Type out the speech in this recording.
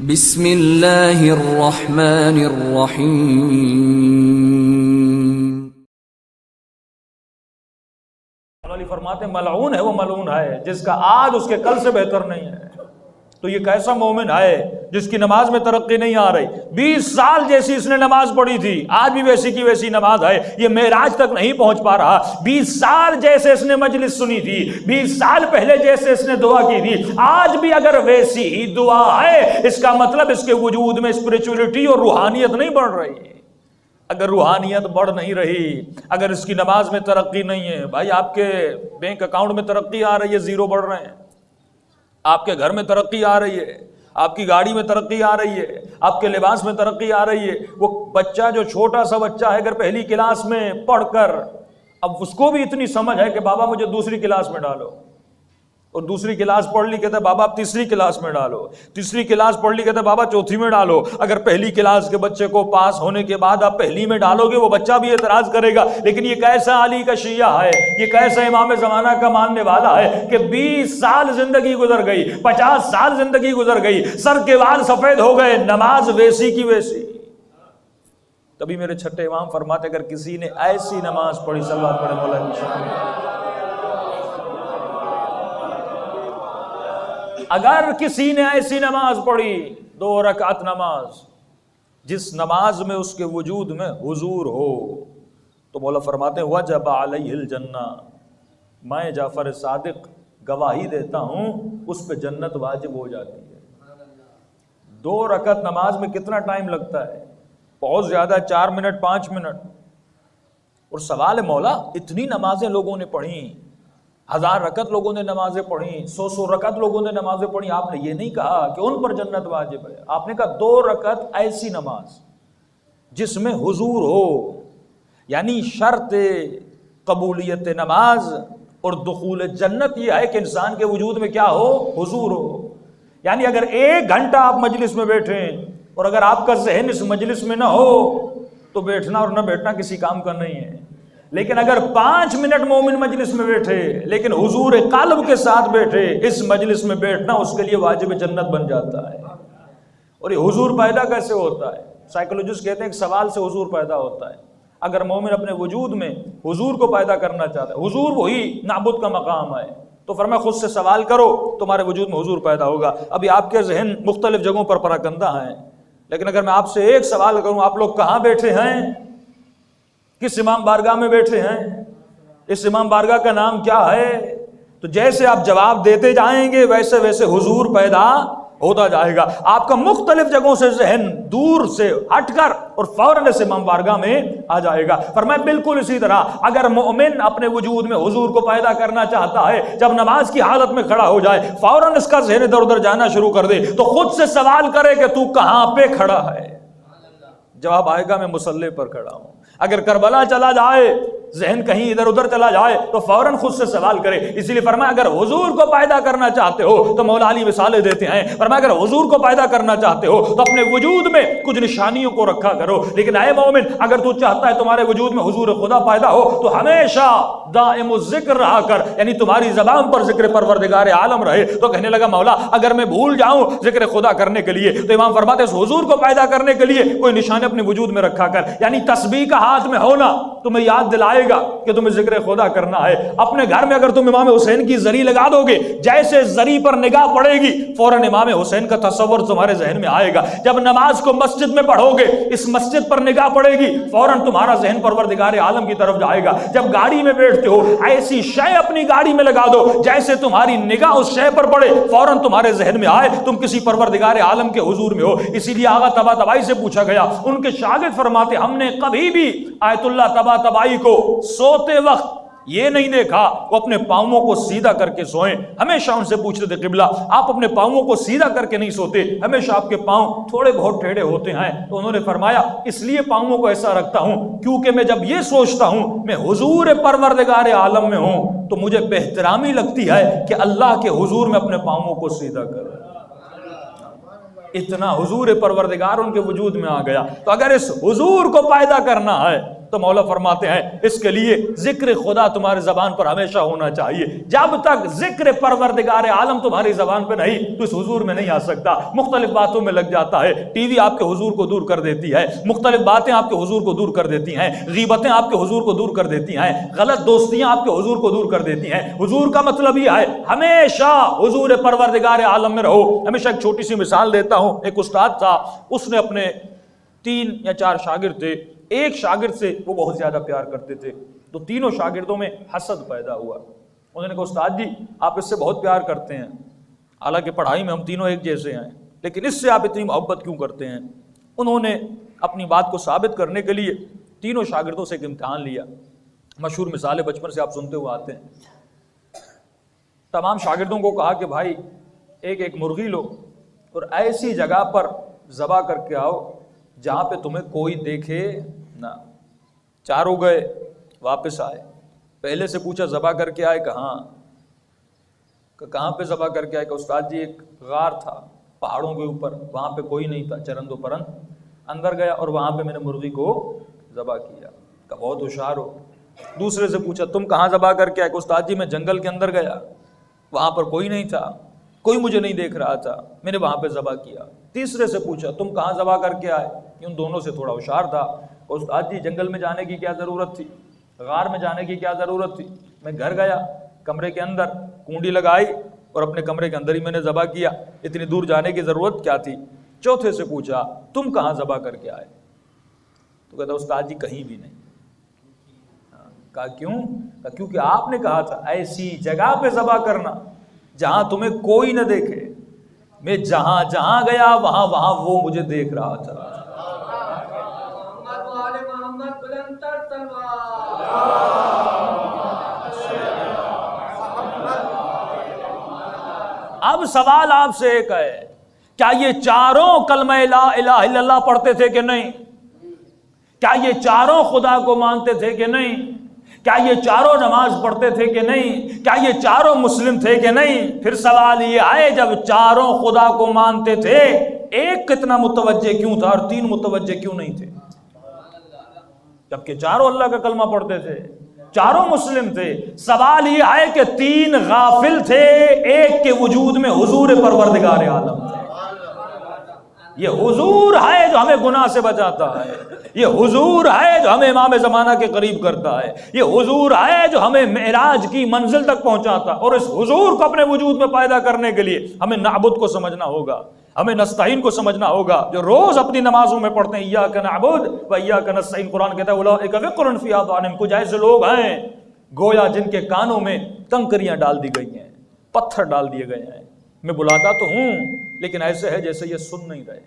بسم اللہ الرحمن الرحیم۔ علی فرماتے ہیں ملعون ہے وہ ملعون ہے جس کا آج اس کے کل سے بہتر نہیں ہے۔ تو یہ کیسا مومن ہے جس کی نماز میں ترقی نہیں آ رہی؟ 20 سال جیسی اس نے نماز پڑھی تھی، آج بھی ویسی کی ویسی نماز ہے، یہ معراج تک نہیں پہنچ پا رہا۔ 20 سال جیسے اس نے مجلس سنی تھی، 20 سال پہلے جیسے اس نے دعا کی تھی، آج بھی اگر ویسی ہی دعا ہے، اس کا مطلب اس کے وجود میں اسپریچولیٹی اور روحانیت نہیں بڑھ رہی۔ اگر روحانیت بڑھ نہیں رہی، اگر اس کی نماز میں ترقی نہیں ہے، بھائی آپ کے بینک اکاؤنٹ میں ترقی آ رہی ہے، زیرو بڑھ رہے ہیں، آپ کے گھر میں ترقی آ رہی ہے، آپ کی گاڑی میں ترقی آ رہی ہے، آپ کے لباس میں ترقی آ رہی ہے، وہ بچہ جو چھوٹا سا بچہ ہے اگر پہلی کلاس میں پڑھ کر اب اس کو بھی اتنی سمجھ ہے کہ بابا مجھے دوسری کلاس میں ڈالو، اور دوسری کلاس پڑھ لی کہتا ہے بابا آپ تیسری کلاس میں ڈالو، تیسری کلاس پڑھ لی کہتا ہے بابا چوتھی میں ڈالو۔ اگر پہلی کلاس کے بچے کو پاس ہونے کے بعد آپ پہلی میں ڈالو گے، وہ بچہ بھی اعتراض کرے گا، لیکن یہ کیسا علی کا شیعہ ہے، یہ کیسا امام زمانہ کا ماننے والا ہے کہ 20 سال زندگی گزر گئی، 50 سال زندگی گزر گئی، سر کے بال سفید ہو گئے، نماز ویسی کی ویسی۔ تبھی میرے چھٹے امام فرماتے اگر کسی نے ایسی نماز پڑھی، صلوات پڑھے مولا کی شان، اگر کسی نے ایسی نماز پڑھی 2 رکعت نماز، جس نماز میں اس کے وجود میں حضور ہو، تو مولا فرماتے ہیں وجب علیہ الجنہ، میں جعفر صادق گواہی دیتا ہوں اس پہ جنت واجب ہو جاتی ہے۔ 2 رکعت نماز میں کتنا ٹائم لگتا ہے؟ بہت زیادہ، 4 منٹ 5 منٹ۔ اور سوال ہے مولا اتنی نمازیں لوگوں نے پڑھی، 1000 رکعت لوگوں نے نمازیں پڑھی، 100 رکعت لوگوں نے نمازیں پڑھی، آپ نے یہ نہیں کہا کہ ان پر جنت واجب ہے، آپ نے کہا 2 رکعت ایسی نماز جس میں حضور ہو، یعنی شرط قبولیت نماز اور دخول جنت یہ ہے کہ انسان کے وجود میں کیا ہو؟ حضور ہو۔ یعنی اگر 1 گھنٹہ آپ مجلس میں بیٹھیں اور اگر آپ کا ذہن اس مجلس میں نہ ہو تو بیٹھنا اور نہ بیٹھنا کسی کام کا نہیں ہے۔ لیکن اگر 5 منٹ مومن مجلس میں بیٹھے لیکن حضور قلب کے ساتھ بیٹھے، اس مجلس میں بیٹھنا اس کے لیے واجب جنت بن جاتا ہے۔ اور یہ حضور پیدا کیسے ہوتا ہے؟ سائیکولوجسٹ کہتے ہیں کہ سوال سے حضور پیدا ہوتا ہے۔ اگر مومن اپنے وجود میں حضور کو پیدا کرنا چاہتا ہے، حضور وہی نعبد کا مقام ہے، تو فرمایا خود سے سوال کرو تمہارے وجود میں حضور پیدا ہوگا۔ ابھی آپ کے ذہن مختلف جگہوں پر پراکندہ ہیں، لیکن اگر میں آپ سے ایک سوال کروں، آپ لوگ کہاں بیٹھے ہیں؟ کس امام بارگاہ میں بیٹھے ہیں؟ اس امام بارگاہ کا نام کیا ہے؟ تو جیسے آپ جواب دیتے جائیں گے ویسے ویسے حضور پیدا ہوتا جائے گا۔ آپ کا مختلف جگہوں سے ذہن دور سے ہٹ کر اور فوراً اس امام بارگاہ میں آ جائے گا۔ فرمایا بالکل اسی طرح اگر مومن اپنے وجود میں حضور کو پیدا کرنا چاہتا ہے، جب نماز کی حالت میں کھڑا ہو جائے فوراً اس کا ذہن ادھر ادھر جانا شروع کر دے تو خود سے سوال کرے کہ تو کہاں پہ کھڑا ہے؟ جواب آئے گا میں مصلی پر کھڑا ہوں۔ اگر کربلا چلا جائے، ذہن کہیں ادھر ادھر چلا جائے تو فوراً خود سے سوال کرے۔ اسی لیے فرمایا اگر حضور کو پیدا کرنا چاہتے ہو تو مولا علی مثالیں دیتے ہیں، فرمایا اگر حضور کو پیدا کرنا چاہتے ہو تو اپنے وجود میں کچھ نشانیوں کو رکھا کرو، لیکن اے مومن اگر تو چاہتا ہے تمہارے وجود میں حضور خدا پیدا ہو تو ہمیشہ دائم الذکر رہا کر، یعنی تمہاری زبان پر ذکر پروردگار عالم رہے۔ تو کہنے لگا مولا اگر میں بھول جاؤں ذکر خدا کرنے کے لیے، تو امام فرماتے ہیں حضور کو پیدا کرنے کے لیے کوئی نشان اپنے وجود میں رکھا کر، یعنی تسبیح کا ہاتھ میں ہونا تمہیں یاد دلائے گا کہ تمہیں ذکر خدا کرنا ہے۔ اپنے گھر میں اگر تم امام حسین کی زری لگا دو گے، جیسے زری پر نگاہ پڑے گی فوراً امام حسین کا تصور تمہارے ذہن میں آئے گا۔ جب نماز کو مسجد میں پڑھو گے، اس مسجد پر نگاہ پڑے گی فوراً تمہارا ذہن پروردگار عالم کی طرف جائے گا۔ جب گاڑی میں بیٹھتے ہو ایسی شے اپنی گاڑی میں لگا دو جیسے تمہاری نگاہ اس شے پر پڑے فوراً تمہارے ذہن میں آئے تم کسی پروردگار عالم کے حضور میں ہو۔ اسی لیے آغا طباطبائی سے پوچھا گیا، ان کے شاگرد فرماتے ہم نے کبھی بھی آیت اللہ طباطبائی کو سوتے وقت یہ نہیں دیکھا وہ اپنے پاؤں کو سیدھا کر کے سوئیں۔ ہمیشہ ان سے پوچھتے تھے قبلہ آپ اپنے پاؤں کو سیدھا کر کے نہیں سوتے، ہمیشہ آپ کے پاؤں تھوڑے بہت ٹیڑھے ہوتے ہیں؟ تو انہوں نے فرمایا اس لیے پاؤں کو ایسا رکھتا ہوں کیونکہ میں جب یہ سوچتا ہوں میں حضور پروردگار عالم میں ہوں تو مجھے بہترامی لگتی ہے کہ اللہ کے حضور میں اپنے پاؤں کو سیدھا کروں۔ اتنا حضور پروردگار ان کے وجود میں آ گیا۔ تو اگر اس حضور کو پیدا کرنا ہے تو مولا فرماتے ہیں اس کے لیے ذکر خدا تمہارے زبان پر ہمیشہ ہونا چاہیے. جب تک ذکر پروردگار عالم تمہاری زبان پہ نہیں تو اس حضور میں نہیں آ سکتا. مختلف باتوں میں لگ جاتا ہے. ٹی وی آپ کے حضور کو دور کر دیتی ہے, مختلف باتیں آپ کے حضور کو دور کر دیتی ہیں, غیبتیں آپ کے حضور کو دور کر دیتی ہیں, غلط دوستیاں آپ کے حضور کو دور کر دیتی ہیں. حضور کا مطلب یہ ہے ہمیشہ حضور پروردگار عالم میں رہو. ہمیشہ ایک چھوٹی سی مثال دیتا ہوں. ایک استاد تھا, اس نے اپنے 3 یا 4 شاگرد تھے. ایک شاگرد سے وہ بہت زیادہ پیار کرتے تھے, تو تینوں شاگردوں میں حسد پیدا ہوا. انہوں نے کہا استاد جی آپ اس سے بہت پیار کرتے ہیں, حالانکہ پڑھائی میں ہم تینوں ایک جیسے ہیں, لیکن اس سے آپ اتنی محبت کیوں کرتے ہیں؟ انہوں نے اپنی بات کو ثابت کرنے کے لیے تینوں شاگردوں سے ایک امتحان لیا. مشہور مثالیں بچپن سے آپ سنتے ہوئے آتے ہیں. تمام شاگردوں کو کہا کہ بھائی ایک مرغی لو اور ایسی جگہ پر ذبح کر کے آؤ جہاں پہ تمہیں کوئی دیکھے نہ. چاروں گئے, واپس آئے. پہلے سے پوچھا ذبح کر کے آئے کہاں؟ کہاں پہ ذبح کر کے آئے؟ کہ استاد جی ایک غار تھا پہاڑوں کے اوپر, وہاں پہ کوئی نہیں تھا, چرند و پرند. اندر گیا اور وہاں پہ میں نے مرغی کو ذبح کیا. کہ بہت ہوشیار ہو. دوسرے سے پوچھا تم کہاں ذبح کر کے آئے؟ کہ استاد جی میں جنگل کے اندر گیا, وہاں پر کوئی نہیں تھا, کوئی مجھے نہیں دیکھ رہا تھا, میں نے وہاں پہ ذبح کیا. تیسرے سے پوچھا تم کہاں ذبح کر کے آئے؟ ان دونوں سے تھوڑا ہوشیار تھا. استاد جی جنگل میں جانے کی کیا ضرورت تھی, غار میں جانے کی کیا ضرورت تھی, میں گھر گیا, کمرے کے اندر کنڈی لگائی اور اپنے کمرے کے اندر ہی میں نے ذبح کیا, اتنی دور جانے کی ضرورت کیا تھی. چوتھے سے پوچھا تم کہاں ذبح کر کے آئے؟ تو کہتا استاد جی کہیں بھی نہیں. کہا کیوں؟ کہا کیونکہ آپ نے کہا تھا ایسی جگہ پہ ذبح کرنا جہاں تمہیں کوئی نہ دیکھے. میں جہاں جہاں گیا وہاں وہاں وہ مجھے دیکھ رہا تھا. اب سوال آپ سے ایک ہے, کیا یہ چاروں کلمہ لا الہ الا اللہ پڑھتے تھے کہ نہیں؟ کیا یہ چاروں خدا کو مانتے تھے کہ نہیں؟ کیا یہ چاروں نماز پڑھتے تھے کہ نہیں؟ کیا یہ چاروں مسلم تھے کہ نہیں؟ پھر سوال یہ آئے جب چاروں خدا کو مانتے تھے, ایک کتنا متوجہ کیوں تھا اور 3 متوجہ کیوں نہیں تھے؟ جبکہ چاروں اللہ کا کلمہ پڑھتے تھے, چاروں مسلم تھے. سوال یہ ہے کہ 3 غافل تھے, ایک کے وجود میں حضور پروردگار عالم تھے. یہ حضور ہے جو ہمیں گناہ سے بچاتا ہے, یہ حضور ہے جو ہمیں امام زمانہ کے قریب کرتا ہے, یہ حضور ہے جو ہمیں معراج کی منزل تک پہنچاتا. اور اس حضور کو اپنے وجود میں پیدا کرنے کے لیے ہمیں نعبد کو سمجھنا ہوگا, ہمیں نستعین کو سمجھنا ہوگا, جو روز اپنی نمازوں میں پڑھتے ہیں ایاک نعبد و ایاک نستعین. قرآن کہتا ہے اولئک وقر فی آذانہم, کچھ ایسے لوگ ہیں گویا جن کے کانوں میں کنکریاں ڈال دی گئی ہیں, پتھر ڈال دیے گئے ہیں. میں بلاتا تو ہوں لیکن ایسے ہے جیسے یہ سن نہیں رہے.